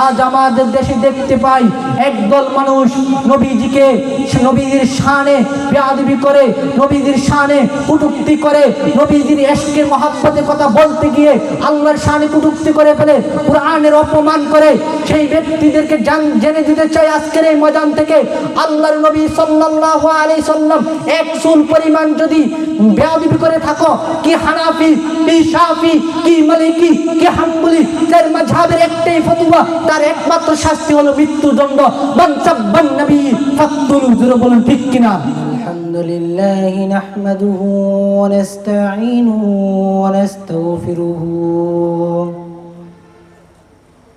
আজ আমাদের দেশে দেখতে পাই একদল মানুষ নবীজিকে নবীজির শানে বেয়াদবি করে, নবীজির শানে কটূক্তি করে, নবীজির ইশকের মহব্বতের কথা বলতে গিয়ে আল্লাহর শানে কটূক্তি করে ফেলে, কুরআনের অপমান করে। সেই ব্যক্তিদেরকে জেনে দিতে চাই আজকের এই ময়দান থেকে, আল্লাহর নবী সাল্লাল্লাহু আলাইহি সাল্লাম এক চুল পরিমাণ যদি বেয়াদবি করে থাকো, কি হানাফি, কি শাফি, কি মালিকি, কি হাম্বলি, তার মাযহাবের একটাই ফতোয়া, তার একমাত্র শাস্তি হলো মৃত্যুদণ্ড। মান সাব্বান নবী ফাকতুলু, জোরে বলুন ঠিক কিনা? আলহামদুলিল্লাহ নাহমাদুহু ওয়া নাস্তাঈনুহু ওয়া নাস্তাগফিরুহু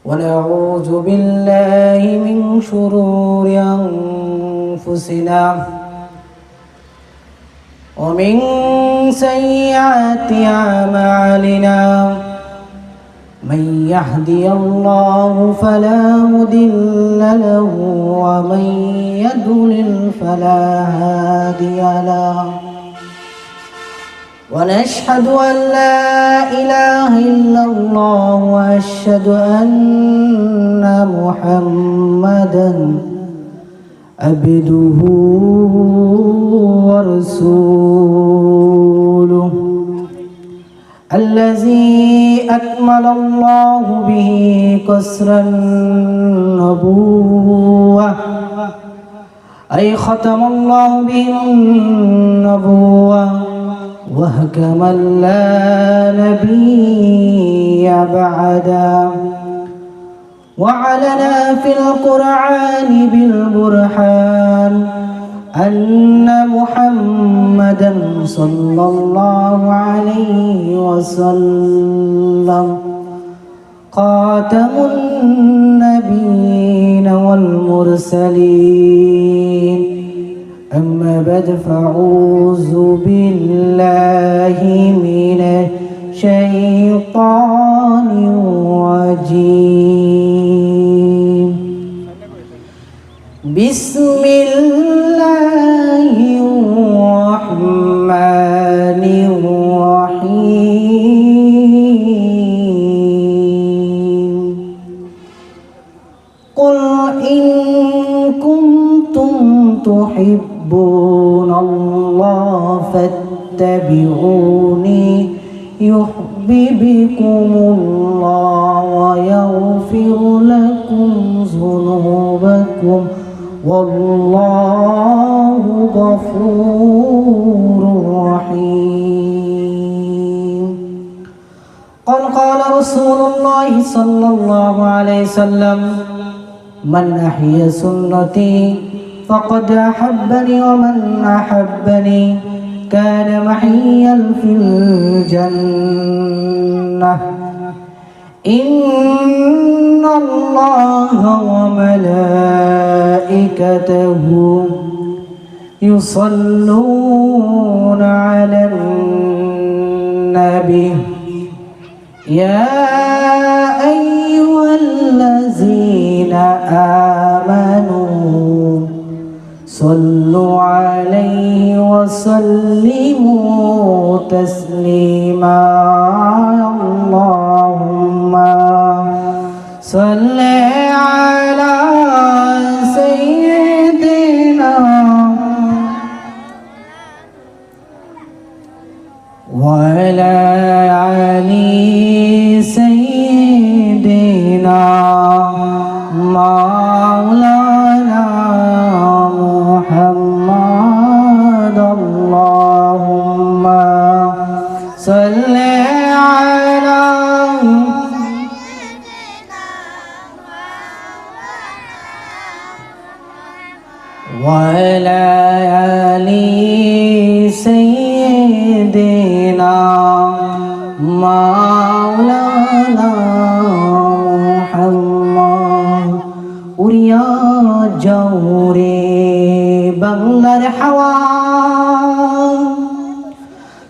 ওয়া নাউযু বিল্লাহি মিন শুরুরি আনফুসিনা ওয়া মিন সাইয়্যাতি আমালিনা। من يهدي الله فلا مضل له ومن يضلل فلا هادي له ونشهد أن لا إله إلا الله وأشهد أن محمدا عبده ورسوله الذي أكمل الله به قصر النبوة أي ختم الله به النبوة وحكم لا نبي بعده وعلنا في القرآن بالبرهان أن محمدا صلى الله عليه وسلم خاتم النبيين والمرسلين. أما بعد فأعوذ بالله من الشيطان الرجيم. بسم الله الرحمن الرحيم. قل إن كنتم تحبون الله فاتبعوني يحببكم الله ويغفر لكم ذنوبكم والله غفور رحيم. قال رسول الله صلى الله عليه وسلم من أحيا سنتي فقد أحبني ومن أحبني كان محيا في الجنة. إن الله وملائكته يصلون على النبي يا أيها الذين آمنوا صلوا عليه وسلموا تسليما. اللهم صل على سيدنا وعلى آل سيدنا مولانا محمد. اللهم صل على وعلى آل سيدنا مولانا محمد. উড়িয়া যাওরে বাংলার হাওয়া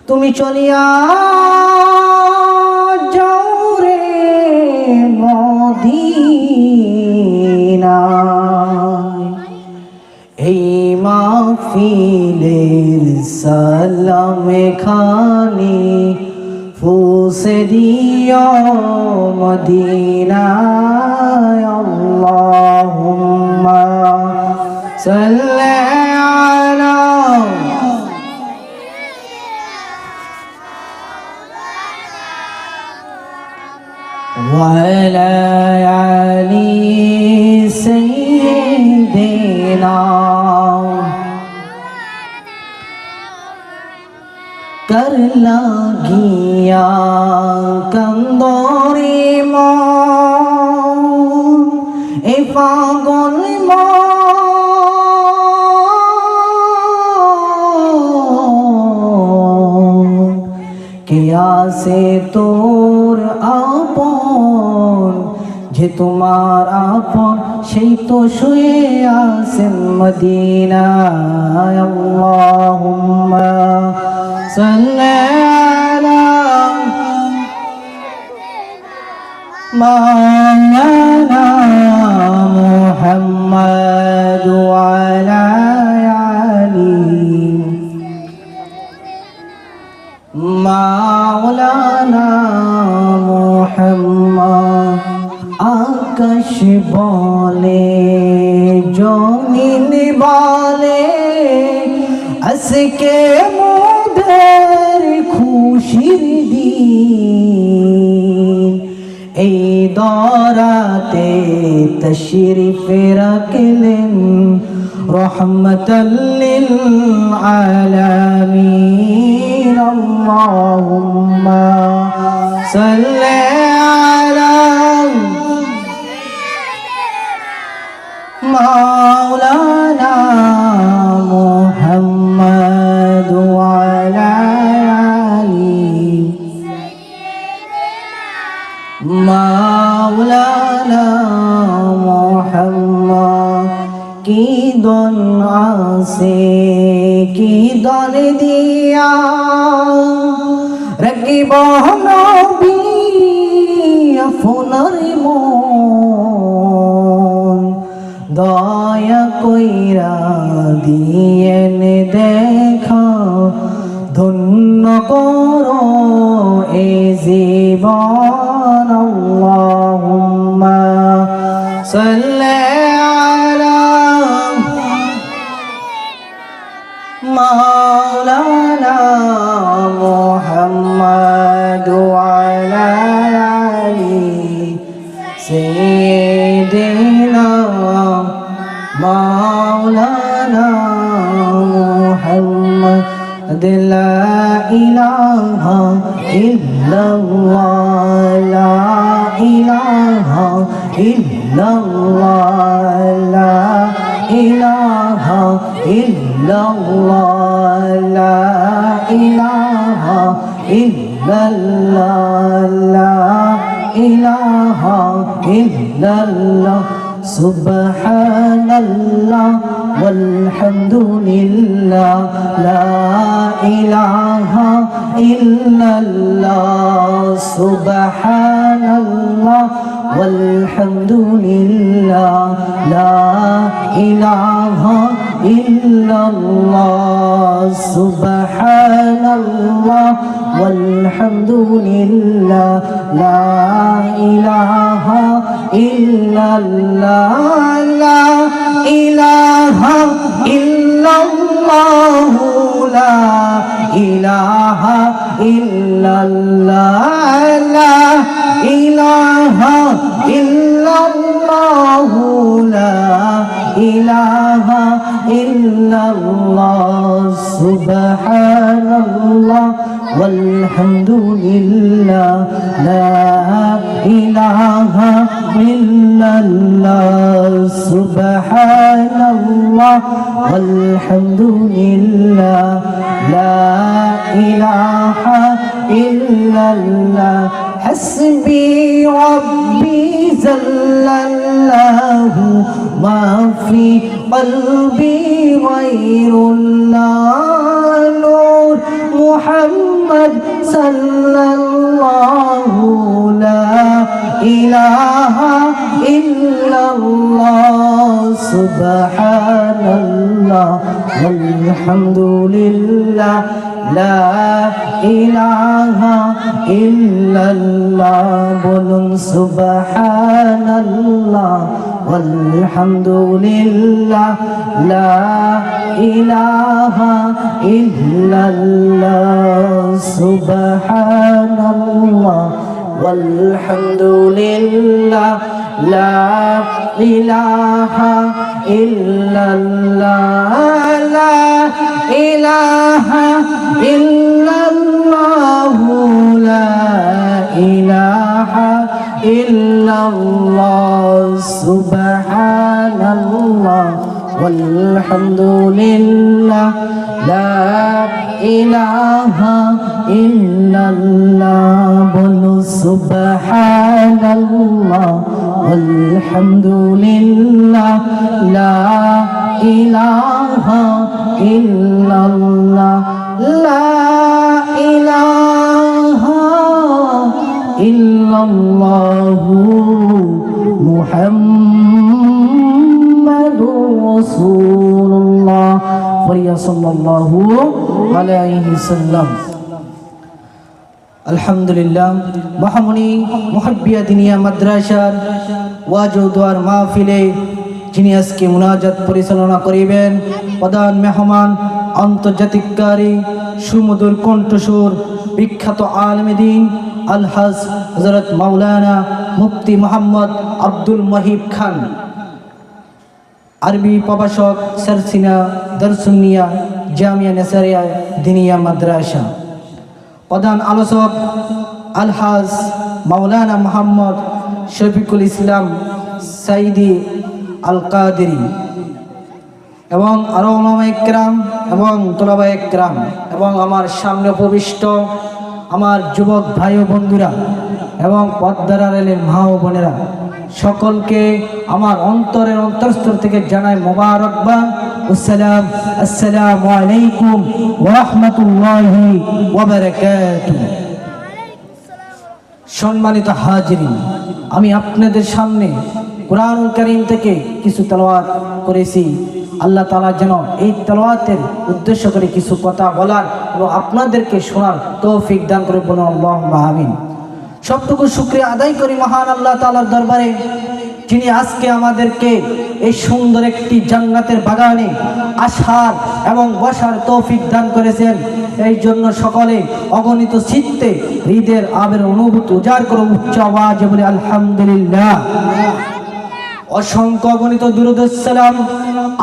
তুমি চলিয়া যাওরে মদিনায়। এই মাহফিলের সালামে খানি পৌঁছে দিও মদিনায়। صل على وعلى آل سيدنا कर लागिया कंदोरी मौन ए पागल मौन किया से तोर आपन যে তোমার আপন সেই তো শুয়ে আছেন মদিনায় আল্লাহুম্মা সাল্লি আলা মাওলানা মুহাম্মদ ওয়া আলা আলি মাওলানা মুহাম্মদ আকাশ বলে জমিন বলে আজকে মোদের খুশির দিন এই দরাতে তশরিফ রাখলেন রহমাতাল লিল আলামিন আল্লাহুম্মা সাল্লি আলা مولانا محمد وعلى آله مولانا محمد কি দন আছে কি দন দিয়া রাখিব নবী আপনার মন দয়া কইরা দিয়েন দেখা ধন্য করো এ জীবন আল্লাহুম্মা সাল্লি আলা মাওলানা মুহাম্মদ ওয়া আলা আলি সাইয়্যিদিনা مولانا محمد لا إله إلا الله لا إله إلا الله لا إله إلا الله لا إله إلا الله لا إله إلا الله سبحان الله والحمد لله لا إله إلا الله سبحان الله والحمد لله لا إله إلا الله سبحان الله والحمد لله لا إله إلا الله لا إله إلا الله لا إله إلا الله لا إله إلا الله لا إله إلا الله سبحان الله والحمد لله لا إله إلا الله سبحان الله والحمد لله لا إله إلا الله حسبي ربي جل الله ما في قلبي غير الله نور محمد صلى الله لا إله إلا الله سبحان الله illallah walhamdulillah la ilaha illallah bolun subhanallah walhamdulillah la ilaha illallah subhanallah walhamdulillah la ilaha illallah la ilaha illallah la ilaha illallah subhanallah walhamdulillah la ilaha illallah bolu subhanallah walhamdulillah la ilaha illallah la ilaha illallah muhammadur rasulullah sallallahu alaihi wasallam। আলহামদুলিল্লাহ মহামনি মুহাব্বিয়া দিনিয়া মাদ্রাসার ওয়াজ ও দোয়ার মাহফিলে যিনি আজকে মুনাজাত পরিচালনা করিবেন প্রধান মেহমান আন্তর্জাতিককারী সুমধুর কণ্ঠস্বর বিখ্যাত আলেম দ্বীন আলহাজ হযরত মাওলানা মুফতি মোহাম্মদ আব্দুল মহিব খান, আরবি প্রভাষক সারসিনা দরসুনিয়া জামিয়া নেসারিয়া দিনিয়া মাদ্রাসা। প্রধান আলোচক আলহাজ মাওলানা মোহাম্মদ শফিকুল ইসলাম সাইদি আল কাদেরি এবং আরো উলামা ইকরাম এবং তোলাবা ইকরাম এবং আমার সামনে উপবিষ্ট আমার যুবক ভাই ও বন্ধুরা এবং পর্দার আড়ালের মা ও বোনেরা, সকলকে আমার অন্তরের অন্তরস্থল থেকে জানাই মোবারকবাদ। আসসালামু আলাইকুম ওয়া রাহমাতুল্লাহি ওয়া বারাকাতুহু। সম্মানিত হাজিরিন, আমি আপনাদের সামনে কুরআনুল কারীম থেকে কিছু তেলাওয়াত করেছি। আল্লাহ তাআলা যেন এই তেলাওয়াতের উদ্দেশ্য করে কিছু কথা বলার এবং আপনাদেরকে শোনার তৌফিক দান করে বলুন আল্লাহুম্মা আমিন। সবটুকু শুকরিয়া আদায় করি মহান আল্লাহ তাআলার দরবারে, যিনি আজকে আমাদেরকে এই সুন্দর একটি জান্নাতের বাগানে আসার এবং বসার তৌফিক দান করেছেন। এই জন্য সকলে অগণিত চিত্তে হৃদের আবের অনুভূতি উজাড় করে উচ্চ আওয়াজে বলে আলহামদুলিল্লাহ। অসংখ্য অগণিত দুরূদ ও সালাম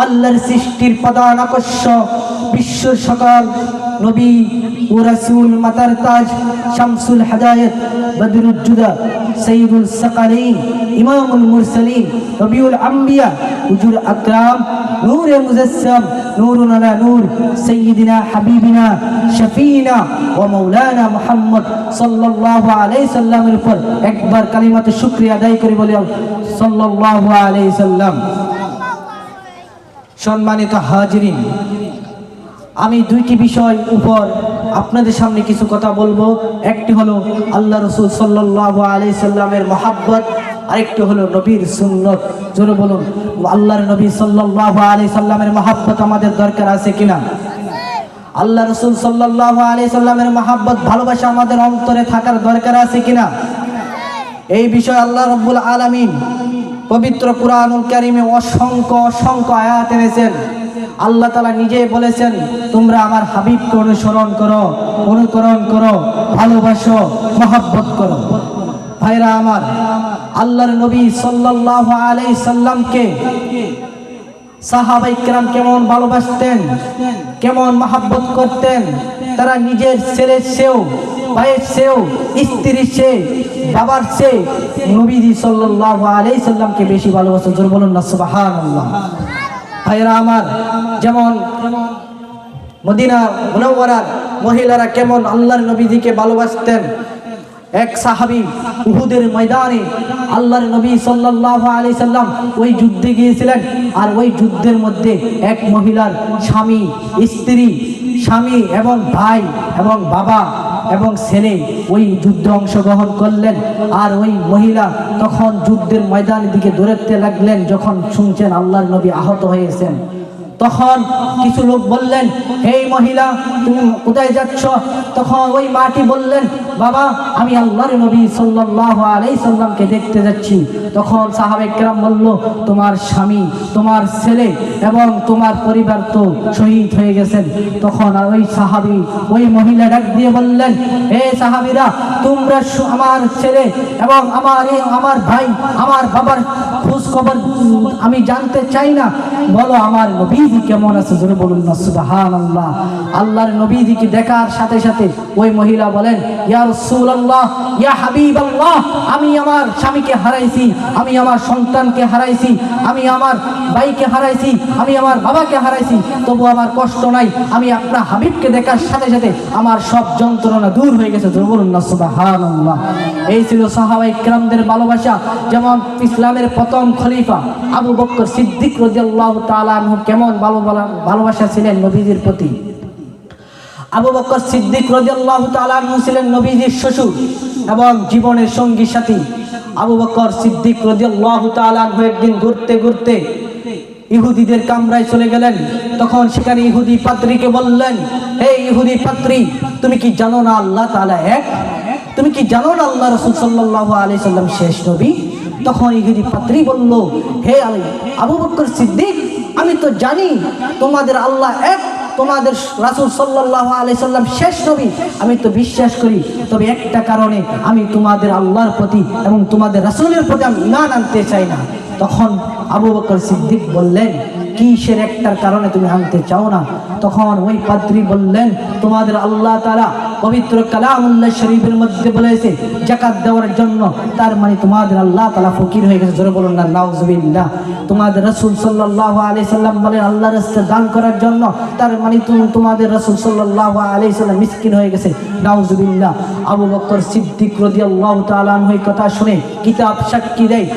আল্লাহর সৃষ্টির প্রধান আকর্ষণ বিশ্ব সকল নবী ও রাসূল মাতার তাজ শামসুল হিদায়াত বদরুল জুদা সাইয়্যিদুল সাকালাইন ইমামুল মুরসালিন নবিউল আম্বিয়া হুজুর আকরাম নূরে মুজাসসাম নূরুন আলা নূর সাইয়্যিদিনা হাবিবিনা শফিনা ওয়া মাওলানা মুহাম্মদ সাল্লাল্লাহু আলাইহি সাল্লামের উপর একবার কালিমাতে শুকরিয়া আদায় করি বলি সাল্লাল্লাহু আলাইহি সাল্লাম। সম্মানিত হাজিরিন, আমি দুইটি বিষয় উপর আপনাদের সামনে কিছু কথা বলবো। একটি হলো আল্লাহ রাসূল সাল্লাল্লাহু আলাইহি সাল্লামের মহব্বত, আরেকটি হলো নবীর সুন্নত। জোরে বলুন, আল্লাহর নবী সাল্লাল্লাহু আলাইহি সাল্লামের মহব্বত আমাদের দরকার আছে কিনা? আল্লাহ রাসূল সাল্লাল্লাহু আলাইহি সাল্লামের মহব্বত ভালোবাসা আমাদের অন্তরে থাকার দরকার আছে কিনা? এই বিষয়ে আল্লাহ রাব্বুল আলামিন পবিত্র কুরআনুল কারীমে অসংখ্য অসংখ্য আয়াত এনেছেন। আল্লাহ তাআলা নিজেই বলেছেন, তোমরা আমার হাবিবকে অনুসরণ করো, অনুকরণ করো, ভালোবাসো, মহব্বত করো। ভাইরা আমার, আল্লাহর নবী সাল্লাল্লাহু আলাইহি সাল্লামকে সাহাবায়ে কেরাম কেমন ভালোবাসতেন, কেমন মহব্বত করতেন। তারা নিজের ছেলের চেয়েও, ভাইয়ের চেয়েও, স্ত্রীর চেয়ে, বাবার চেয়ে নবীজি সাল্লাল্লাহু আলাইহি সাল্লামকে বেশি ভালোবাসতেন। জোরে বলুন না সুবহানাল্লাহ। ভাইরা আমার, যেমন মদিনা মুনাওয়ারার মহিলারা কেমন আল্লাহর নবীজিকে ভালোবাসতেন। এক সাহাবী উহুদের ময়দানে আল্লাহর নবী সাল্লাল্লাহু আলাইহি সাল্লাম ওই যুদ্ধে গিয়েছিলেন, আর ওই যুদ্ধের মধ্যে এক মহিলার স্বামী, স্ত্রী, স্বামী এবং ভাই এবং বাবা এবং ছেলে ওই যুদ্ধে অংশগ্রহণ করলেন। আর ওই মহিলা তখন যুদ্ধের ময়দানের দিকে দৌড়াতে লাগলেন, যখন শুনছেন আল্লাহর নবী আহত হয়েছেন। তখন কিছু লোক বললেন, হে মহিলা তুমি কোথায় যাচ্ছ? তখন ওই মাটি বললেন, বাবা আমি আল্লাহর নবী সাল্লাল্লাহু আলাইহি সাল্লামকে দেখতে যাচ্ছি। তখন সাহাবে কেরাম বলল, তোমার স্বামী, তোমার ছেলে এবং তোমার পরিবার তো শহীদ হয়ে গেছেন। তখন ওই সাহাবী ওই মহিলা ডাক দিয়ে বললেন, হে সাহাবীরা, তোমরা আমার ছেলে এবং আমার ভাই, আমার বাবার খোঁজ খবর আমি জানতে চাই না, বলো আমার নবীজি কেমন আছে? জোরে বলুন না সুবহানাল্লাহ। আল্লাহর নবীজিকে দেখার সাথে সাথে ওই মহিলা বলেন, ইয়া রাসূলুল্লাহ, ইয়া হাবিবাল্লাহ, আমি আমার স্বামীকে হারাইছি, আমি আমার সন্তানকে হারাইছি, আমি আমার ভাইকে হারাইছি, আমি আমার বাবাকে হারাইছি, তবু আমার কষ্ট নাই। আমি আপনার হাবিবকে দেখার সাথে সাথে আমার সব যন্ত্রণা দূর হয়ে গেছে। জোরে বলুন না সুবহানাল্লাহ। এই ছিল সাহাবায়ে কেরামদের ভালোবাসা। যেমন ইসলামের প্রথম খলিফা আবু বকর সিদ্দিক রাদিয়াল্লাহু তাআলা আনহু কেমন ভালোবাসা ছিলেন নবীজির প্রতি। আবু বকর সিদ্দিক রাদিয়াল্লাহু তাআলা আনহু ছিলেন নবীজির শ্বশুর এবং জীবনের সঙ্গী সাথী। আবু বকর সিদ্দিক রাদিয়াল্লাহু তাআলা আনহু একদিন ঘুরতে ঘুরতে ইহুদিদের কামরায় চলে গেলেন। তখন সেখানে ইহুদি পাত্রীকে বললেন, হে ইহুদি পাত্রী, তুমি কি জানো না আল্লাহ তাআলা এক? তুমি কি জানো না আল্লাহ রাসূল সাল্লাল্লাহু আলাইহি সাল্লাম শেষ নবী? তখন ইহুদি পাত্রী বলল, হে আবু বকর সিদ্দিক, আমি তো জানি তোমাদের আল্লাহ এক, তোমাদের রাসূল সাল্লাল্লাহু আলাইহি সাল্লাম শেষ নবী, আমি তো বিশ্বাস করি। তবে একটা কারণে আমি তোমাদের আল্লাহর প্রতি এবং তোমাদের রাসূলের প্রতি আমি ঈমান আনতে চাই না। তখন আবু বকর সিদ্দিক বললেন, কিসের একটার কারণে তুমি আনতে চাও না? তখন ওই পাদ্রী বললেন, তোমাদের আল্লাহ তাআলা পবিত্র কালামুল্লাহ শরীফের মধ্যে বলেছে যাকাত দেওয়ার জন্য, তার মানে তোমাদের আল্লাহ তাআলা ফকির হয়ে গেছে। জোরে বলুন না নাউজুবিল্লাহ। তোমাদের রাসূল সাল্লাল্লাহু আলাইহি সাল্লাম বলেন আল্লাহর রাস্তায় দান করার জন্য, তার মানে তোমাদের রাসূল সাল্লাল্লাহু আলাইহি সাল্লাম মিসকিন হয়ে গেছে। নাউজুবিল্লাহ। আবু বকর সিদ্দিক রাদিয়াল্লাহু তাআলা আনহু এই কথা শুনে কিতাব সাক্ষী দেয়,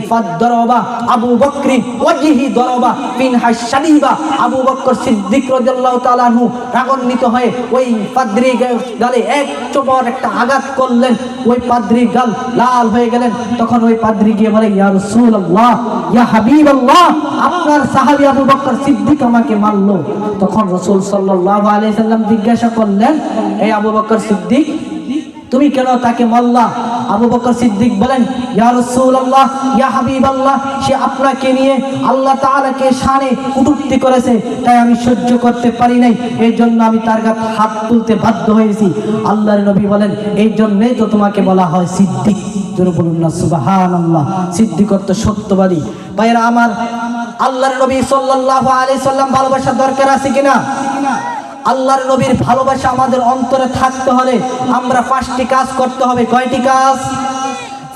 ফাদরাবা আবু বকর ওয়াজহি দরাবা ফিনহা শাদীবা। আবু বকর সিদ্দিক রাদিয়াল্লাহু তাআলা আনহু রাগান্বিত হয়ে ওই পাদ্রী গালে এক চোপড় একটা আঘাত করলেন। ওই পাদ্রী গাল লাল হয়ে গেলেন। তখন ওই পাদ্রী গিয়ে বলে, ইয়া রাসূলুল্লাহ, ইয়া হাবিবাল্লাহ, আপনার সাহাবী আবু বকর সিদ্দিক আমাকে মারলো। তখন রাসূল সাল্লাল্লাহু আলাইহি সাল্লাম জিজ্ঞাসা করলেন, এই আবু বকর সিদ্দিক, তুমি কেন তাকে মারলা? আবু বকর সিদ্দিক বলেন, ইয়া রাসূলুল্লাহ, ইয়া হাবিবাল্লাহ, সে আপনাকে নিয়ে আল্লাহ তাআলাকে শানে কটূক্তি করেছে, তাই আমি সহ্য করতে পারি নাই, এই জন্য আমি তার গায়ে হাত তুলতে বাধ্য হয়েছি। আল্লাহর নবী বলেন, এই জন্যই তো তোমাকে বলা হয় সিদ্দিক। জোরে বলুন না সুবহানাল্লাহ। সিদ্দিক অর্থ সত্যবাদী। ভাইরা আমার, আল্লাহর নবী সাল্লাল্লাহু আলাইহি সাল্লাম ভালোবাসার দরকার আছে কিনা? আল্লাহর নবীর ভালোবাসা আমাদের অন্তরে থাকতে হলে আমরা 5টি কাজ করতে হবে। কয়টি কাজ?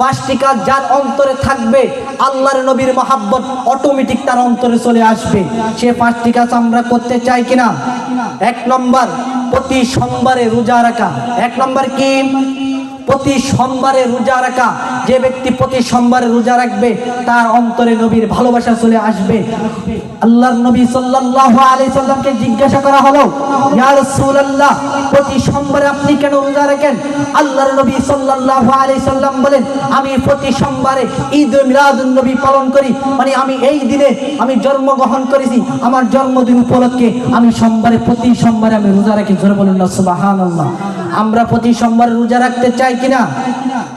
5টি কাজ যার অন্তরে থাকবে, আল্লাহর নবীর মহাব্বত অটোমেটিক তার অন্তরে চলে আসবে। সে 5টি কাজ আমরা করতে চাই কিনা? 1 নম্বর, প্রতি সোমবারে রোজা রাখা। 1 নম্বর কি? প্রতি সোমবারে রোজা রাখা। যে ব্যক্তি প্রতি সোমবারে রোজা রাখবে তার অন্তরে নবীর ভালোবাসা চলে আসবে। আল্লাহর নবী সাল্লাল্লাহু আলাইহি সাল্লামকে জিজ্ঞাসা করা হলো, ইয়া রাসূলুল্লাহ, প্রতি সোমবারে আপনি কেন রোজা রাখেন? আল্লাহর নবী সাল্লাল্লাহু আলাইহি সাল্লাম বলেন, আমি প্রতি সোমবারে ঈদ মিলাদুন নবী পালন করি, মানে আমি এই দিনে আমি জন্মগ্রহণ করেছি, আমার জন্মদিন উপলক্ষে আমি প্রতি সোমবারে আমি রোজা রাখি। জোরে বলুন না সুবহানাল্লাহ। আমরা প্রতি সোমবারে রোজা রাখতে চাই কিনা?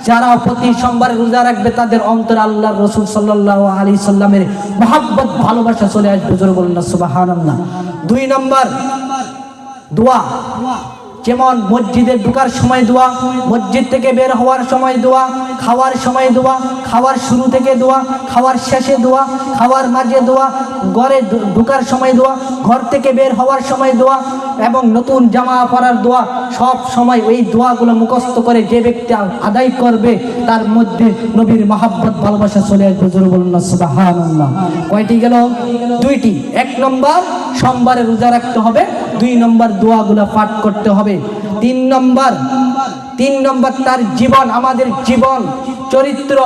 যারা প্রতি সোমবারে রোজা রাখবে তাদের অন্তরে আল্লাহর রাসূল সাল্লাল্লাহু আলাইহি সাল্লামের মহব্বত ভালোবাসা চলে আসবে। জোরে বলুন না সুবহানাল্লাহ। 2 নম্বর, দোয়া। যেমন মসজিদে ঢোকার সময় দোয়া, মসজিদ থেকে বের হওয়ার সময় দোয়া, খাওয়ার সময় দোয়া, খাওয়ার শুরু থেকে দোয়া, খাওয়ার শেষে দোয়া, খাওয়ার মাঝে দোয়া, ঘরে ঢোকার সময় দোয়া, ঘর থেকে বের হওয়ার সময় দোয়া এবং নতুন জামা পরার দোয়া। সব সময় ওই দোয়াগুলো মুখস্থ করে যে ব্যক্তি আদায় করবে তার মধ্যে নবীর মহব্বত ভালোবাসা চলে আসবে। জোরে বলুন না সুবহানাল্লাহ। কয়টি গেল? 2টি। 1 নম্বর, সোমবারে রোজা রাখতে হবে। 2 নম্বর, দোয়াগুলো পাঠ করতে হবে। 3 নম্বর, তার জীবন, আমাদের জীবন চরিত্র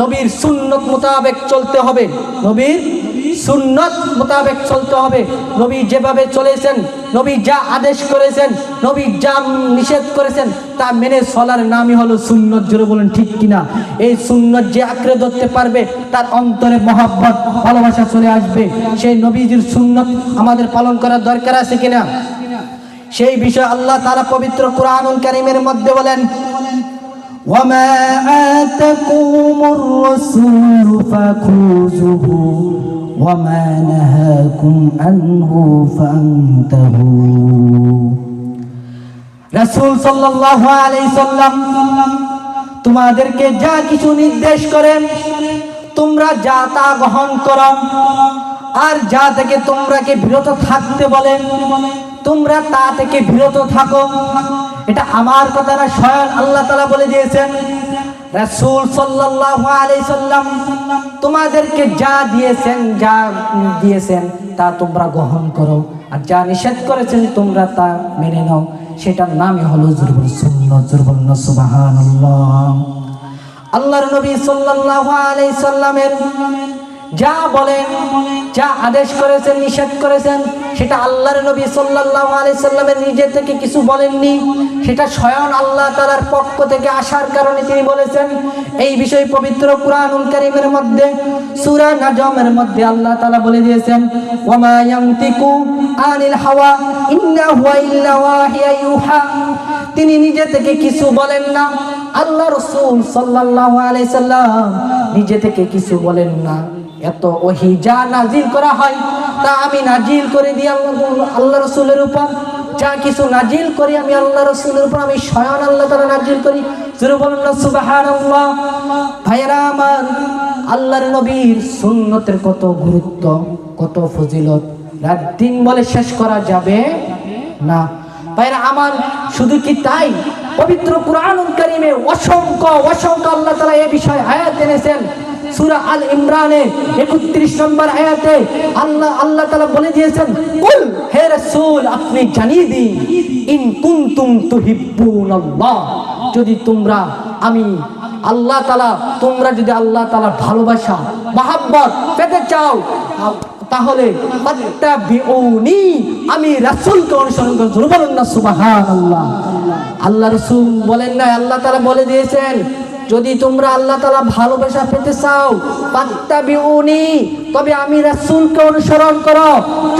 নবীর সুন্নত মোতাবেক চলতে হবে। নবীর সুন্নত মোতাবেক চলতে হবে। নবী যেভাবে চলেছেন, নবী যা আদেশ করেছেন, নবী যা নিষেধ করেছেন তা মেনে চলার নামই হলো সুন্নত। জোরে বলেন ঠিক কিনা? এই সুন্নত যে আঁকড়ে ধরতে পারবে তার অন্তরে মহব্বত ভালোবাসা চলে আসবে। সেই নবীজির সুন্নত আমাদের পালন করার দরকার আছে কিনা? সেই বিষয়ে আল্লাহ তাআলা পবিত্র কুরআনুল কারীমের মধ্যে বলেন, وما آتاكم الرسول فخذوه وما نهاكم عنه فانتهوا। রাসূল সাল্লাল্লাহু আলাইহি সাল্লাম তোমাদেরকে যা কিছু নির্দেশ করেন তোমরা যা তা গ্রহণ করো, আর যা থেকে তোমরাকে বিরত থাকতে বলেন তোমরা তা থেকে বিরত থাকো। এটা আমার কথা না, স্বয়ং আল্লাহ তাআলা বলে দিয়েছেন। রাসূল সাল্লাল্লাহু আলাইহি সাল্লাম তোমাদেরকে যা দিয়েছেন তা তোমরা গ্রহণ করো, আর যা নিষেধ করেছেন তোমরা তা মেনে নাও। সেটার নামই হলো সুন্নাত। সুবহানাল্লাহ। আল্লাহর নবী সাল্লাল্লাহু আলাইহি সাল্লামের যা বলেন, যা আদেশ করেছেন, নিষেধ করেছেন, সেটা আল্লাহর নবী সাল্লাল্লাহু আলাইহি সাল্লামের নিজে থেকে কিছু বলেননি, সেটা স্বয়ং আল্লাহ তাআলার পক্ষ থেকে আসার কারণে তিনি বলেছেন। এই বিষয়ে পবিত্র কুরআনুল কারীমের মধ্যে সূরা নাজমের মধ্যে আল্লাহ তাআলা বলে দিয়েছেন, ওয়ামা ইয়ানতিকু আনিল হাওয়া ইন্না হুয়া ইল্লা ওয়াহিয়া ইউহা। তিনি নিজে থেকে কিছু বলেন না, আল্লাহ রাসূল সাল্লাল্লাহু আলাইহি সাল্লাম নিজে থেকে কিছু বলেন না। এত ওহী যা নাজিল করা হয় তা আমি নাজিল করে দিই আল্লাহ রাসূলের উপর। যা কিছু নাজিল করি আমি আল্লাহ রাসূলের উপর, আমি স্বয়ং আল্লাহ তাআলা নাজিল করি। জোরে বলুন না সুবহানাল্লাহ। ভাইরা আমার, আল্লাহর নবীর সুন্নতের কত গুরুত্ব, কত ফজিলত, রাত দিন বলে শেষ করা যাবে না। ভাইরা আমার, শুধু কি তাই, পবিত্র কুরআনুল কারীমে অসংখ্য আল্লাহ তাআলা এই বিষয়ে আয়াত এনেছেন। সূরা আল ইমরানে 31 নম্বর আয়াতে আল্লাহ তাআলা বলে দিয়েছেন, কুল, হে রাসূল আপনি জানিয়ে দিন, ইন কুনতুম তুহিব্বুনাল্লাহ, যদি তোমরা আমি আল্লাহ তাআলা, তোমরা যদি আল্লাহ তাআলার ভালোবাসা মহব্বত পেতে চাও তাহলে ফাত্তাবিউনি, আমি রাসূলকে অনুসরণ করো। জোরে বলুন না সুবহানাল্লাহ। আল্লাহ রাসূল বলেন না, আল্লাহ তাআলা বলে দিয়েছেন, যদি তোমরা আল্লাহ তাআলা ভালোবাসা পেতে চাও ফাত্তাবিউনি, তবে আমি রাসূলকে অনুসরণ করো।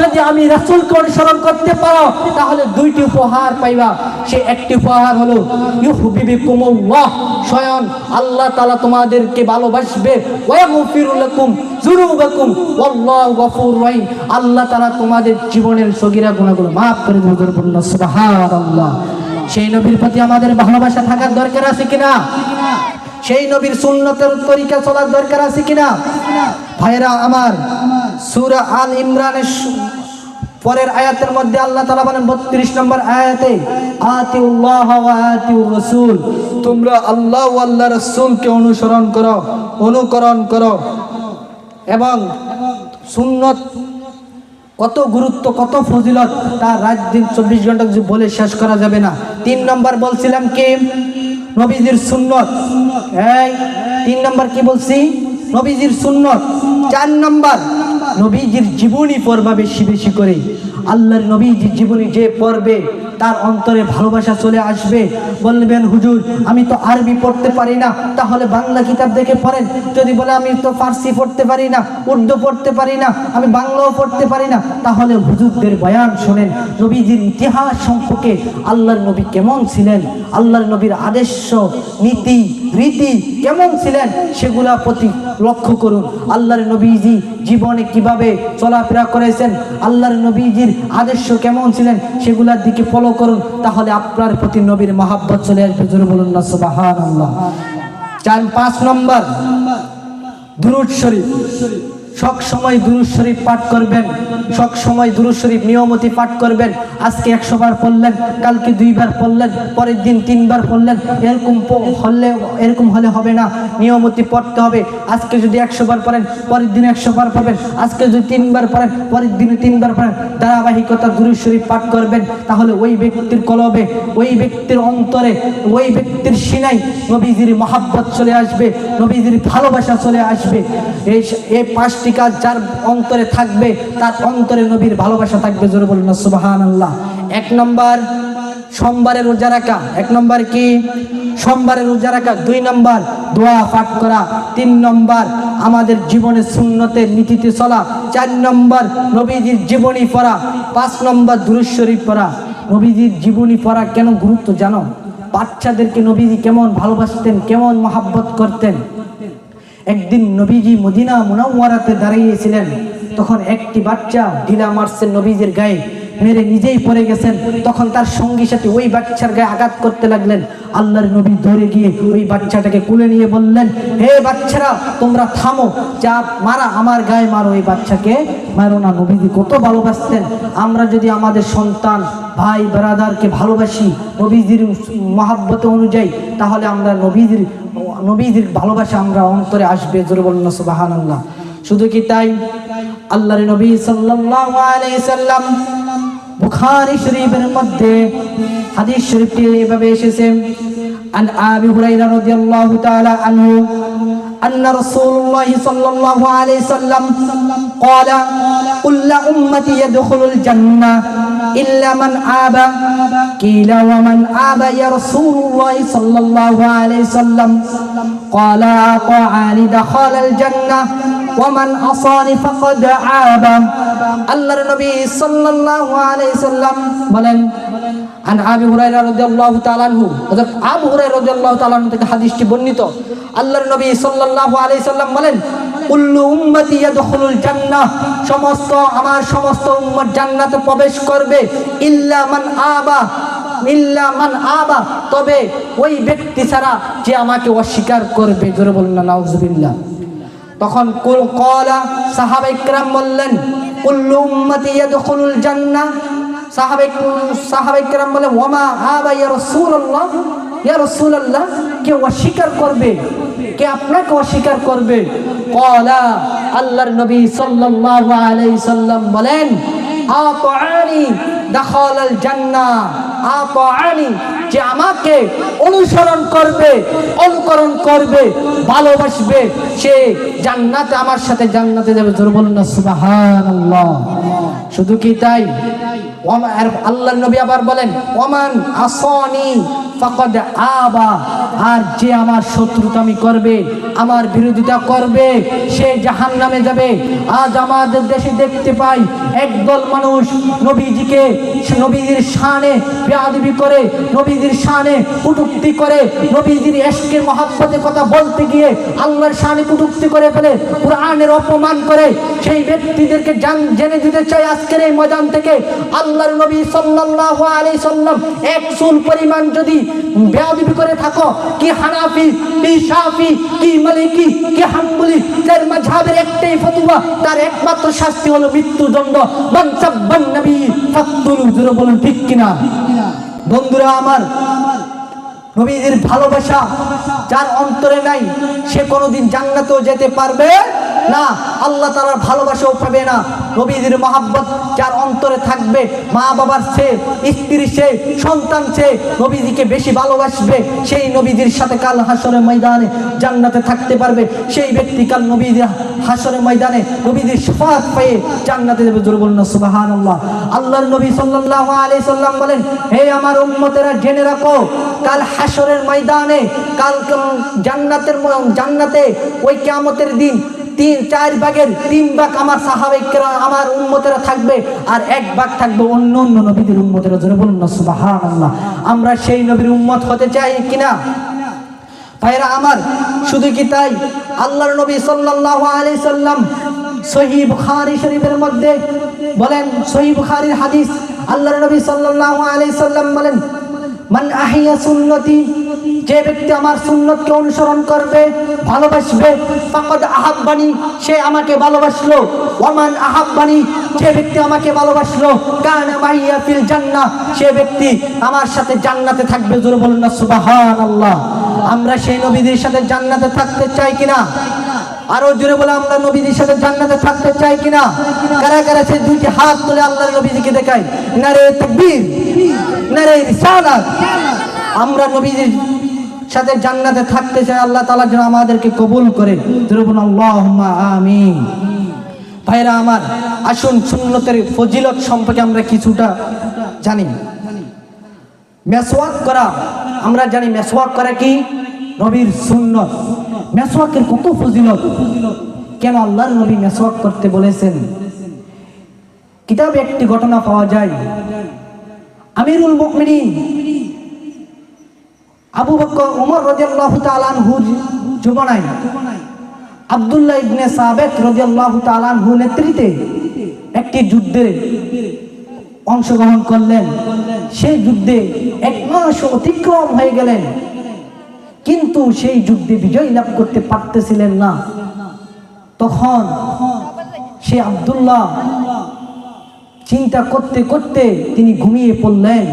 যদি আমি রাসূলকে অনুসরণ করতে পারো তাহলে দুইটি উপহার পাইবা। সেই একটি উপহার হলো ইউহিব্বুকুমুল্লাহ, স্বয়ং আল্লাহ তাআলা তোমাদেরকে ভালোবাসবে, ওয়া ইয়াগফিরু লাকুম যুনুবাকুম ওয়াল্লাহু গফুরুর রহিম, আল্লাহ তাআলা তোমাদের জীবনের সগীরা গুনাহগুলো maaf করে দেবেন। বলুন সুবহানাল্লাহ। সেই নবীর প্রতি আমাদের ভালোবাসা থাকার দরকার আছে কিনা? সেই নবীর সুন্নতের তরিকা চলার দরকার আছে কিনা? ভাইরা আমার, সূরা আল ইমরানের পরের আয়াতের মধ্যে আল্লাহ তাআলা বলেন 32 নম্বর আয়াতে, আতিউল্লাহ ওয়া আতিউর রাসূল, তোমরা আল্লাহ ও আল্লাহর রাসূলকে অনুকরণ করো। এবং সুন্নত কত গুরুত্ব, কত ফজিলত, তা রাত দিন 24 ঘন্টা বলে শেষ করা যাবে না। 3 নম্বর বলছিলাম কি? নবীজির সুন্নত। এই 3 নম্বর কি বলছি? নবীজির সুন্নত। 4 নম্বর নবীজির জীবনী পড়বা বেশি বেশি করে। আল্লাহর নবীজির জীবনী যে পড়বে তার অন্তরে ভালোবাসা চলে আসবে। বলবেন, হুজুর আমি তো আরবি পড়তে পারি না, তাহলে বাংলা কিতাব দেখে পড়েন। যদি বলে আমি তো ফার্সি পড়তে পারি না, উর্দু পড়তে পারি না, আমি বাংলাও পড়তে পারি না, তাহলে হুজুরদের বয়ান শোনেন। নবীজির ইতিহাস সম্পর্কে, আল্লাহর নবী কেমন ছিলেন, আল্লাহর নবীর আদেশ নীতি রীতি কেমন ছিলেন, সেগুলা প্রতি লক্ষ্য করুন। আল্লাহর নবীজি জীবনে কিভাবে চলাফেরা করেছেন, আল্লাহর নবীজির আদর্শ কেমন ছিলেন, সেগুলোর দিকে ফলো করুন। তাহলে আপনার প্রতি নবীর মহব্বত চলে আসবে। জোরে বলুন না সুবহানাল্লাহ। 5 নম্বর দুরূদ শরীফ। সব সময় দুরূদ শরীফ পাঠ করবেন, সব সময় দুরূদ শরীফ নিয়মিত পাঠ করবেন। আজকে 100 বার পড়লেন, কালকে 2 বার পড়লেন, পরের দিন 3 বার পড়লেন, এরকম হলে হবে না। নিয়মিত পড়তে হবে। আজকে যদি 100 বার পড়েন, পরের দিন 100 বার পড়বেন। আজকে যদি 3 বার পড়েন, পরের দিনে 3 বার পড়েন। ধারাবাহিকতা দুরূদ শরীফ পাঠ করবেন। তাহলে ওই ব্যক্তির কলবে, ওই ব্যক্তির অন্তরে, ওই ব্যক্তির সিনায় নবীজির মহব্বত চলে আসবে, নবীজির ভালোবাসা চলে আসবে। এই 5টি কাজ যার অন্তরে থাকবে তার অন্তরে নবীর ভালোবাসা থাকবে। জোরে বলুন না সুবহানাল্লাহ। 1 নম্বর সোমবারে রোজা রাখা। 1 নম্বর কি? সোমবারে রোজা রাখা। 2 নম্বর দোয়া পাঠ করা। 3 নম্বর আমাদের জীবনে সুন্নতের নীতিতে চলা। 4 নম্বর নবীজির জীবনী পড়া। 5 নম্বর দুরূদ শরীফ পড়া। নবীজির জীবনী পড়া কেন গুরুত্ব জানো? বাচ্চাদেরকে নবীজি কেমন ভালোবাসতেন, কেমন মহাব্বত করতেন। একদিন নবীজি মদিনা মুনাওয়ারাতে দাঁড়িয়েছিলেন, তখন একটি বাচ্চা ঢিলা মারছেন নবীজির গায়ে, মেরে নিজেই পড়ে গেছেন। তখন তার সঙ্গী সাথে ওই বাচ্চার গায়ে আঘাত করতে লাগলেন। আল্লাহর নবী ধরে গিয়ে ওই বাচ্চাটাকে কুলে নিয়ে বললেন, হে বাচ্চারা তোমরা থামো, যা মারা আমার গায়ে মারো, ওই বাচ্চাকে মারো না। নবীজি কত ভালোবাসতেন। আমরা যদি আমাদের সন্তান ভাই ব্রাদারকে ভালোবাসি নবীজির মহাব্বত অনুযায়ী, তাহলে আমরা নবীজির ভালোবাসা আমরা অন্তরে আসবে। জোরে বলুন না সুবহানাল্লাহ। শুধু কি তাই, আল্লাহর নবী সাল্লাল্লাহু আলাইহি সাল্লাম বুখারী শরীফের মধ্যে হাদিস শরীফটি এভাবে এসেছে, আন আবি হুরায়রা রাদিয়াল্লাহু তাআলা আনহু আন্না রাসূলুল্লাহ সাল্লাল্লাহু আলাইহি সাল্লাম قال كل امتي يدخل الجنه الا من ابى قيل ومن ابى يا رسول الله صلى الله عليه وسلم قال اطاعني دخل الجنه ومن عصاني فقد ابى আল্লাহর নবী সাল্লাল্লাহু আলাইহি সাল্লাম বলেন, আন আবি হুরায়রা রাদিয়াল্লাহু তাআলা আনহু, হযরত আবু হুরায়রা রাদিয়াল্লাহু তাআলা আনহু থেকে হাদিসটি বর্ণিত। আল্লাহর নবী সাল্লাল্লাহু আলাইহি সাল্লাম বলেন, কুল্লু উম্মতি ইয়াদখুলুল জান্নাহ, সমস্ত আমার সমস্ত উম্মত জান্নাতে প্রবেশ করবে, ইল্লা মান আবা, তবে ওই ব্যক্তি ছাড়া যে আমাকে অস্বীকার করবে। জোরে বলুন না নাউযুবিল্লাহ। তখন কলা সাহাবায়ে কিরাম বললেন, কুল্লু উম্মতি ইয়াদখুলুল জান্নাহ। সাহাবায়ে কিরাম বলেন, ওয়ামা আবা ইয়া রাসূলুল্লাহ, ইয়া রাসূলুল্লাহ, কে অস্বীকার করবে, কে আপনাকে অস্বীকার করবে? কলা, আল্লাহর নবী সাল্লাল্লাহু আলাইহি সাল্লাম বলেন, আতাআনি দাখালাল জান্নাহ, আতাআনি, যে আমাকে অনুসরণ করবে, অনুকরণ করবে, ভালোবাসবে, সে জান্নাতে আমার সাথে জান্নাতে যাবে। জোরে বলুন না সুবহানাল্লাহ। শুধু কি তাই, আল্লাহর নবী আবার বলেন, ওমান আসানি ফাকাদ আবা, আর যে আমার শত্রুতামি করবে, আমার বিরোধিতা করবে, সে জাহান্নামে যাবে। আজ আমাদের দেশে দেখতে পাই একদল মানুষ নবীজিকে, নবীজির শানে বেয়াদবি করে, নবীজির শানে কটূক্তি করে, নবীজির ইশকের মহব্বতের কথা বলতে গিয়ে আল্লাহর শানে কটূক্তি করে ফেলে, কুরআনের অপমান করে। সেই ব্যক্তিদেরকে জেনে দিতে চাই আজকের এই ময়দান থেকে, আল্লাহর নবী সাল্লাল্লাহু আলাইহি সাল্লাম এক চুল পরিমাণ যদি বেয়াদবি করে থাকো, কি হানাফি, কি শাফি, কি মালিকি, কি হাম্বলি, তার মাযহাবের একটাই ফতোয়া, তার একমাত্র শাস্তি হলো মৃত্যুদণ্ড। মান সাব্বান নবী ফাকতুলু। জোরে বলুন ঠিক কিনা? বন্ধুরা আমার, নবীজির ভালোবাসা যার অন্তরে নাই, সে কোনোদিন জান্নাতেও যেতে পারবে না, আল্লাহ তাআলার ভালোবাসাও পাবে না। নবীজির মহব্বত যার অন্তরে থাকবে, মা বাবার চেয়ে, স্ত্রীর চেয়ে, সন্তান চেয়ে নবীজিকে বেশি ভালোবাসবে, সেই নবীজির সাথে কাল হাসরের ময়দানে জান্নাতে থাকতে পারবে। সেই ব্যক্তি কাল নবীজির হাসরের ময়দানে নবীজির শাফাআত পেয়ে জান্নাতে যাবে। জোরে বলুন সুবহানাল্লাহ। আল্লাহর নবী সাল্লাল্লাহু আলাইহি সাল্লাম বলেন, হে আমার উম্মতেরা, জেনে রাখো, কাল হাসরের ময়দানে, কাল জান্নাতে ওই কিয়ামতের দিন 4 ভাগের 3 ভাগ আমার সাহাবায়ে আমার উম্মতেরা থাকবে, আর 1 ভাগ থাকবে অন্য নবীদের উম্মতেরা। জোরে বলুন না সুবহানাল্লাহ। আমরা সেই নবীর উম্মত হতে চাই কিনা? ভাইরা আমার, শুধু কি তাই, আল্লাহর নবী সাল্লাল্লাহু আলাইহি সাল্লাম সহিহ বুখারী শরীফের মধ্যে বলেন, সহিহ বুখারীর হাদিস, আল্লাহর নবী সাল্লাল্লাহু আলাইহি সাল্লাম বলেন, মান আহিয়া সুন্নতি, যে ব্যক্তি আমার সুন্নতকে অনুসরণ করবে, ভালোবাসবে, ফাকাদ আহাব্বানি, সে আমাকে ভালোবাসলো। ওয়ামান আহাব্বানি, যে ব্যক্তি আমাকে ভালোবাসলো, কানা মাইয়া ফিল জান্নাহ, সে ব্যক্তি আমার সাথে জান্নাতে থাকবে। জোরে বলুন না সুবহানাল্লাহ। আমরা সেই নবীদের সাথে জান্নাতে থাকতে চাই কিনা? আরো জোরে বলে, আমরা নবীদের সাথে জান্নাতে থাকতে চাই কিনা? কারা কারা সেই 2টি হাত তুলে আল্লাহর নবীজিকে দেখাই, নারে তাকবীর, নারে রিসালাত। আমরা নবীদের সাথে জান্নাতে থাকতে চাই। আল্লাহ তাআলা যেন আমাদেরকে কবুল করে। জোরে বলুন আল্লাহুম্মা আমিন। ভাইরা আমার, আসুন সুন্নতের ফজিলত সম্পর্কে আমরা কিছুটা জানি। মেসওয়াক করা, আমরা জানি মেসওয়াক করা কি নবীর সুন্নত। মেসওয়াকের কত ফজিলত, কেন আল্লাহর নবী মেসওয়াক করতে বলেছেন? কিতাবে একটি ঘটনা পাওয়া যায়। আমিরুল মুমিনিন আবু বকর ওমর রাদিয়াল্লাহু তাআলা আনহুর জীবনায় আব্দুল্লাহ ইবনে সাবেত রাদিয়াল্লাহু তাআলা আনহু নেতৃত্বে একটি যুদ্ধে অংশগ্রহণ করলেন। সেই যুদ্ধে 1 মাস অতিক্রম হয়ে গেলেন, কিন্তু সেই যুদ্ধে বিজয় লাভ করতে পারতেছিলেন না। তখন সে আব্দুল্লাহ চিন্তা করতে করতে তিনি ঘুমিয়ে পড়লেন।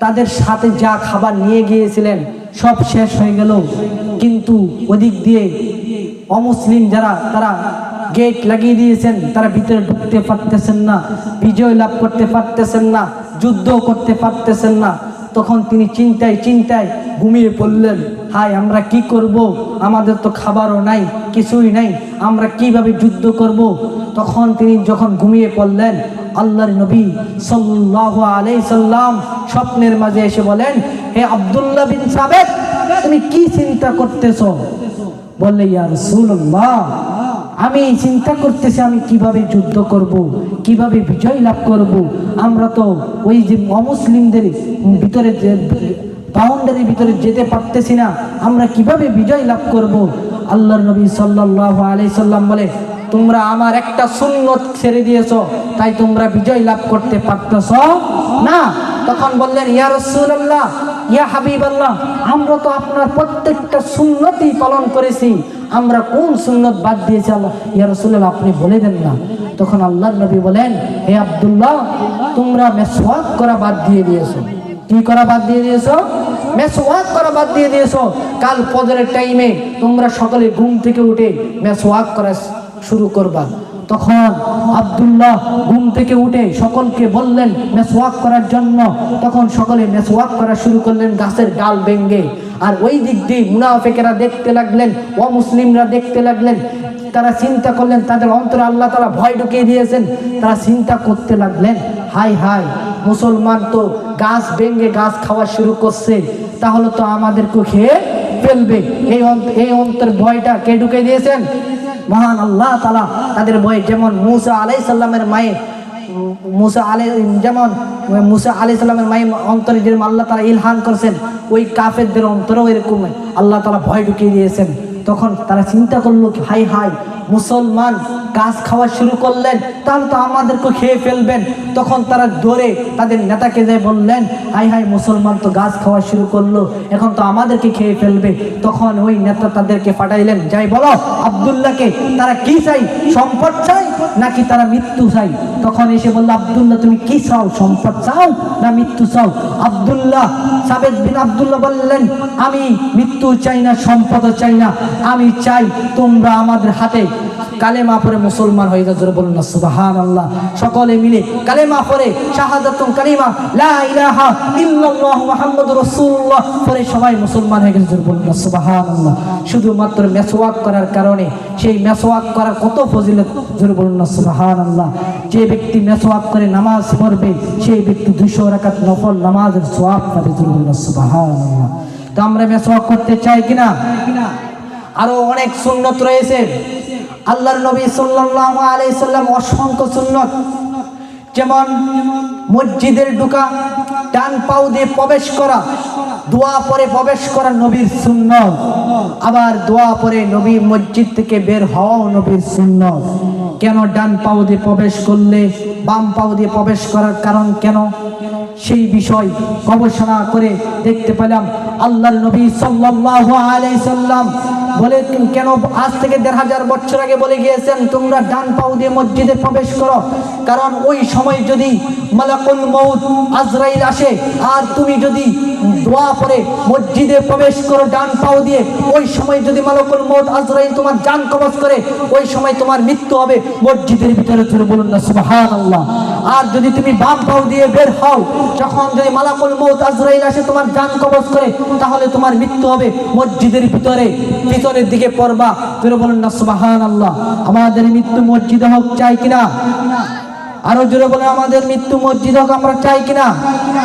তাদের সাথে যা খাবার নিয়ে গিয়েছিলেন সব শেষ হয়ে গেল, কিন্তু ওদিক দিয়ে অমুসলিম যারা তারা গেট লাগিয়ে দিয়েছেন, তারা ভিতরে ঢুকতে পারতেছেন না, বিজয় লাভ করতে পারতেছেন না, যুদ্ধ করতে পারতেছেন না। তখন তিনি চিন্তায় চিন্তায় ঘুমিয়ে পড়লেন। হায়, আমরা কি করব? আমাদের তো খাবারও নাই, কিছুই নাই, আমরা কিভাবে যুদ্ধ করব? তখন তিনি যখন ঘুমিয়ে পড়লেন, আল্লাহর নবী সাল্লাল্লাহু আলাইহি সাল্লাম স্বপ্নের মাঝে এসে বলেন, হে আব্দুল্লাহ বিন সাবেত, তুমি কি চিন্তা করতেছো? বললে, ইয়া রাসূলুল্লাহ, আমি চিন্তা করতেছি আমি কিভাবে যুদ্ধ করব, কিভাবে বিজয় লাভ করব। আমরা তো ওই যে অমুসলিমদের ভিতরে বাউন্ডারির ভিতরে যেতে পারতেছি না, আমরা কিভাবে বিজয় লাভ করব? আল্লাহর নবী সাল্লাল্লাহু আলাইহি সাল্লাম বলে, তোমরা আমার একটা সুন্নত ছেড়ে দিয়েছো, তাই তোমরা বিজয় লাভ করতে পারতেছ না। তখন বললেন, ইয়া রাসূলুল্লাহ, ইয়া হাবিবাল্লাহ, আমরা তো আপনার প্রত্যেকটা সুন্নতই পালন করেছি, আমরা কোন সুন্নত বাদ দিয়েছি? আল্লাহ, ইয়া রাসূলুল্লাহ, আপনি বলে দেন না। তখন আল্লাহর নবী বলেন, হে আব্দুল্লাহ, তোমরা মেসওয়াক করা বাদ দিয়ে দিয়েছো। কি করা বাদ দিয়ে দিয়েছো? মেসওয়াক করা বাদ দিয়ে দিয়েছো। কাল ফজরের টাইমে তোমরা সকালে ঘুম থেকে উঠে মেসওয়াক করা শুরু করবা। তখন আব্দুল্লাহ ঘুম থেকে উঠে সকলকে বললেন মেসওয়াক করার জন্য। তখন সকলে মেসওয়াক করা শুরু করলেন গাছের ডাল ভেঙ্গে। আর ওই দিক দিয়ে মুনাফিকেরা দেখতে লাগলেন, অমুসলিমরা দেখতে লাগলেন। তারা চিন্তা করলেন, তাদের অন্তরে আল্লাহ তাআলা ভয় ঢুকিয়ে দিয়েছেন। তারা চিন্তা করতে লাগলেন, হাই হাই, মুসলমান তো গাছ ভেঙ্গে গাছ খাওয়া শুরু করছে, তাহলে তো আমাদেরকে খেয়ে ফেলবে। এই অন্তর ভয়টা কে ঢুকিয়ে দিয়েছেন? মহান আল্লাহ তাআলা তাদের ভয়ে। যেমন মুসা আলাইহিস সালামের মায়ের মুসা আলাইহিস সালামের মায়ের অন্তরে যেরকম আল্লাহ তাআলা ইলহান করেছেন, ওই কাফেরদের অন্তরেও এরকম আল্লাহ তাআলা ভয় ঢুকিয়ে দিয়েছেন। তখন তারা চিন্তা করলো, হাই হাই, মুসলমান গাছ খাওয়া শুরু করলেন, তাহলে তো আমাদেরকে খেয়ে ফেলবেন। তখন তারা ধরে তাদের নেতাকে যাই বললেন, হাই হাই, মুসলমান তো গাছ খাওয়া শুরু করলো, এখন তো আমাদেরকে খেয়ে ফেলবে। তখন ওই নেতা তাদেরকে পাঠাইলেন, যাই বলো আব্দুল্লাহকে তারা কি চাই, সম্পদ চাই নাকি তারা মৃত্যু চাই? তখন এসে বললো, আব্দুল্লাহ তুমি কি চাও, সম্পদ চাও না মৃত্যু চাও? আব্দুল্লাহ সাবেত বিন আব্দুল্লাহ বললেন, আমি মৃত্যু চাই না, সম্পদও চাই না, আমি চাই তোমরা আমাদের হাতে কালেমা পড়ে মুসলমান হয়ে যাও। জোরে বলুন না সুবহানাল্লাহ। সকলে মিলে কালেমা পড়ে শাহাদাতুন কালিমা লা ইলাহা ইল্লাল্লাহু মুহাম্মাদুর রাসূলুল্লাহ পড়ে সবাই মুসলমান হয়ে গেছে। জোরে বলুন না সুবহানাল্লাহ। শুধুমাত্র মেসওয়াক করার কারণে, সেই মেসওয়াক করার কত ফজিলত, জোরে বলুন না সুবহানাল্লাহ। যে ব্যক্তি মেসওয়াক করে নামাজ পড়বে, সেই ব্যক্তি 200 রাকাত নফল নামাজের সওয়াব পাবে। জোরে বলুন না সুবহানাল্লাহ। তো আমরা মেসওয়াক করতে চাই কিনা? আরো অনেক সুন্নত রয়েছে। আল্লাহর নবী সাল্লাল্লাহু আলাইহি সাল্লাম অসংখ্য সুন্নত, যেমন মসজিদের ঢোকা, ডান পাও দিয়ে প্রবেশ করা, দোয়া পরে প্রবেশ করা নবীর সুন্নত। আবার দোয়া পরে নবী মসজিদ থেকে বের হওয়াও নবীর সুন্নত। কেন ডান পাও দিয়ে প্রবেশ করলে বাম পাও দিয়ে প্রবেশ করার কারণ কেন, সেই বিষয় গবেষণা করে দেখতে পেলাম আল্লাহর নবী সাল্লাল্লাহু আলাইহি সাল্লাম বলে, কেন আজ থেকে 1500 বছর আগে বলে গিয়েছেন তোমরা ডান পাও দিয়ে মসজিদে প্রবেশ করো। কারণ ওই সময় যদি মালাকুল মউত আজরাইল আসে, আর তুমি যদি দোয়া পড়ে মসজিদে প্রবেশ করো ডান পাও দিয়ে, ওই সময় যদি মালাকুল মউত আজরাইল তোমার জান কবজ করে, ওই সময় তোমার মৃত্যু হবে মসজিদের ভিতরে। জোরে বলুন না সুবহানাল্লাহ। আর যদি তুমি বাম পাও দিয়ে বের হও, যখন যদি মালাকুল মউত আজরাইল আসে তোমার জান কবজ করে, তাহলে তোমার মৃত্যু হবে মসজিদের ভিতরে, পিছনের দিকে পড়বা। জোরে বলুন না সুবহানাল্লাহ। আমাদের মৃত্যু মসজিদে হোক, চাই কিনা? আরো জোরে বলে আমাদের মৃত্যু মসজিদ হোক, আমরা চাই কিনা?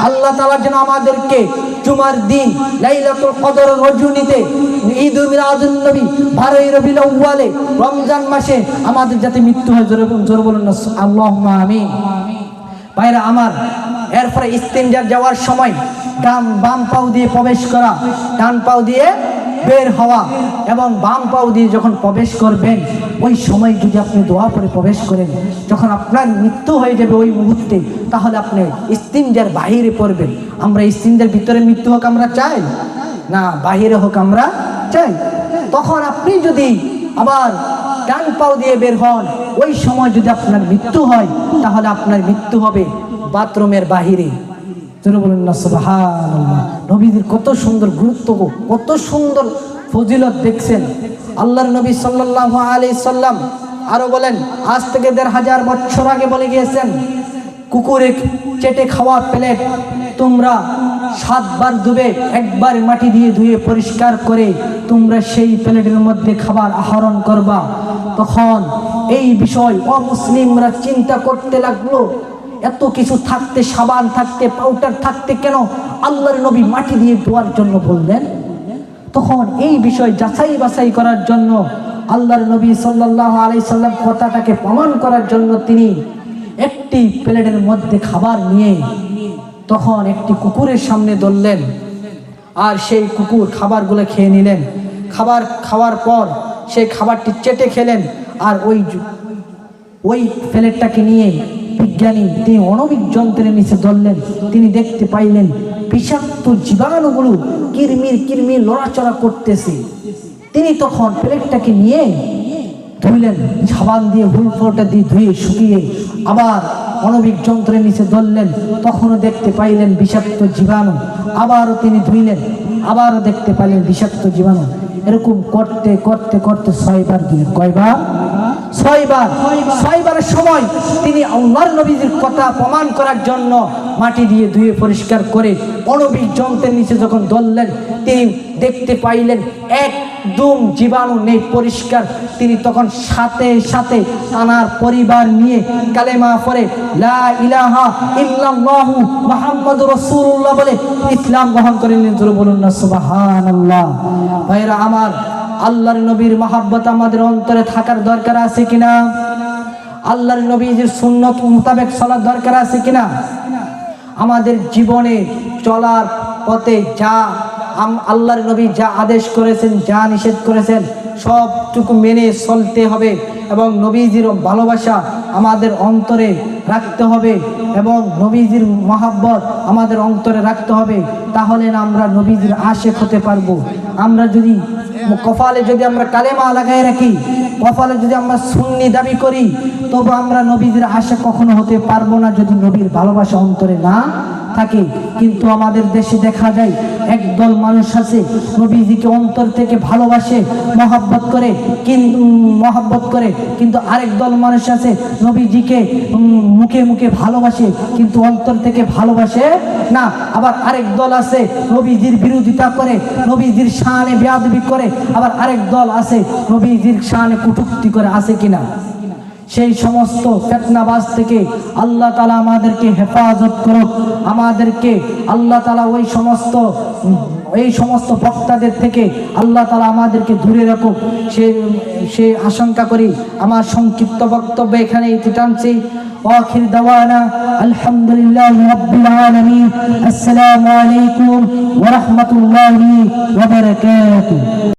আল্লাহ তাআলা যেন আমাদেরকে জুমার দিন লাইলাতুল কদর রজনীতে, ঈদ মিলাদুন নবী 12 রবিউল আউয়ালে, রমজান মাসে আমাদের যাতে মৃত্যু হয়। জোরে বলুন না আল্লাহুম্মা আমিন। ভাইরা আমার, এরপরে ইস্তিনজা যাওয়ার সময় বাম পাও দিয়ে প্রবেশ করা, ডান পাও দিয়ে বের হওয়া, এবং বাম পাও দিয়ে যখন প্রবেশ করবেন ওই সময় যদি আপনি দোয়া করে প্রবেশ করেন, যখন আপনার মৃত্যু হয়ে যাবে ওই মুহূর্তে, তাহলে আপনি ইস্তিনজার বাহিরে পড়বেন। আমরা ইস্তিনজার ভিতরে মৃত্যু হোক আমরা চাই না, বাহিরে হোক আমরা চাই। তখন আপনি যদি আবার ডান পাও দিয়ে বের হন, ওই সময় যদি আপনার মৃত্যু হয়, তাহলে আপনার মৃত্যু হবে বাথরুমের বাহিরে। জোরে বলুন না সুবহানাল্লাহ। নবীদের কত সুন্দর গুরুত্ব, কত সুন্দর ফজিলত দেখছেন আল্লাহর নবী সাল্লাল্লাহু আলাইহি সাল্লাম। আরো বলেন, আজ থেকে 1500 বছর আগে বলে গিয়েছেন, কুকুরে চেটে খাওয়া প্লেট তোমরা 7 বার ধুবে, একবার মাটি দিয়ে ধুয়ে পরিষ্কার করে তোমরা সেই প্লেটের মধ্যে খাবার আহরণ করবা। তখন এই বিষয় অমুসলিমরা চিন্তা করতে লাগলো, এত কিছু থাকতে, সাবান থাকতে, পাউডার থাকতে কেন আল্লাহর নবী মাটি দিয়ে ধোয়ার জন্য বললেন? তখন এই বিষয় যাচাই বাছাই করার জন্য আল্লাহর নবী সাল্লাল্লাহু আলাইহি সাল্লাম কথাটাকে প্রমাণ করার জন্য তিনি একটি প্লেটের মধ্যে খাবার নিয়ে তখন একটি কুকুরের সামনে ধরলেন, আর সেই কুকুর খাবারগুলো খেয়ে নিলেন। খাবার খাওয়ার পর সেই খাবারটি চেটে খেলেন, আর ওই প্লেটটাকে নিয়ে বিজ্ঞানী তিনি অণবিক যন্ত্রের নিচে ধরলেন। তিনি দেখতে পাইলেন বিষাক্ত জীবাণুগুলো কিরমির কিরমির লড়াচড়া করতেছে। তিনি তখন প্লেটটাকে নিয়ে ধুইলেন, সাবান দিয়ে হুলফোটা দিয়ে ধুয়ে শুকিয়ে আবার অণবিক যন্ত্রের নিচে ধরলেন। তখনও দেখতে পাইলেন বিষাক্ত জীবাণু। আবারও তিনি ধুইলেন, আবারও দেখতে পাইলেন বিষাক্ত জীবাণু। এরকম করতে করতে করতে 6 বার দিলেন। কয়বার? 6 বার। 6 বারের সময় তিনি আল্লাহর নবীর কথা প্রমাণ করার জন্য মাটি দিয়ে ধুয়ে পরিষ্কার করে অণবিক যন্ত্রের নিচে যখন ধরলেন, তিনি দেখতে পাইলেন একদম জীবাণু নেই, পরিষ্কার। তিনি তখন সাথে সাথে তানার পরিবার নিয়ে কালেমা পড়ে লা ইলাহা ইল্লাল্লাহু মুহাম্মাদুর রাসূলুল্লাহ বলে ইসলাম গ্রহণ করে নিলেন। জোরে বলুন না সুবহানাল্লাহ। ভাইরা আমার, আল্লাহর নবীর মহব্বত আমাদের অন্তরে থাকার দরকার আছে কিনা? আল্লাহর নবীর সুন্নত মোতাবেক চলার দরকার আছে কিনা? আমাদের জীবনে চলার পথে যা আল্লাহর নবী যা আদেশ করেছেন, যা নিষেধ করেছেন, সবটুকু মেনে চলতে হবে, এবং নবীজির ভালোবাসা আমাদের অন্তরে রাখতে হবে, এবং নবীজির মহব্বত আমাদের অন্তরে রাখতে হবে। তাহলে না আমরা নবীজির আশিক হতে পারবো। আমরা যদি কপালে যদি আমরা কালেমা লাগাই রাখি, কপালে যদি আমরা সুন্নি দাবি করি, তবু আমরা নবীজির আশিক কখনো হতে পারবো না যদি নবীর ভালোবাসা অন্তরে না থাকে। কিন্তু আমাদের দেশে দেখা যায় একদল মানুষ আছে নবীজিকে অন্তর থেকে ভালোবাসে, মহব্বত করে, কিন্তু আরেক দল মানুষ আছে নবীজিকে মুখে মুখে ভালোবাসে কিন্তু অন্তর থেকে ভালোবাসে না। আবার আরেক দল আছে নবীজির বিরোধিতা করে, নবীজির শানে বেয়াদবি করে। আবার আরেক দল আছে নবীজির শানে কটূক্তি করে। আছে কিনা? সেই সমস্ত ফিতনাবাজ থেকে আল্লাহ তাআলা আমাদেরকে হেফাজত করুক। আমাদেরকে আল্লাহ তাআলা এই সমস্ত বক্তাদের থেকে আল্লাহ তাআলা আমাদেরকে দূরে রাখুক, সে আশঙ্কা করি আমার সংক্ষিপ্ত বক্তব্য এখানেই টানছি। আখির দাওয়ানা আলহামদুলিল্লাহি রাব্বিল আলামিন। আসসালামু আলাইকুম ওয়া রাহমাতুল্লাহি ওয়া বারাকাতুহু।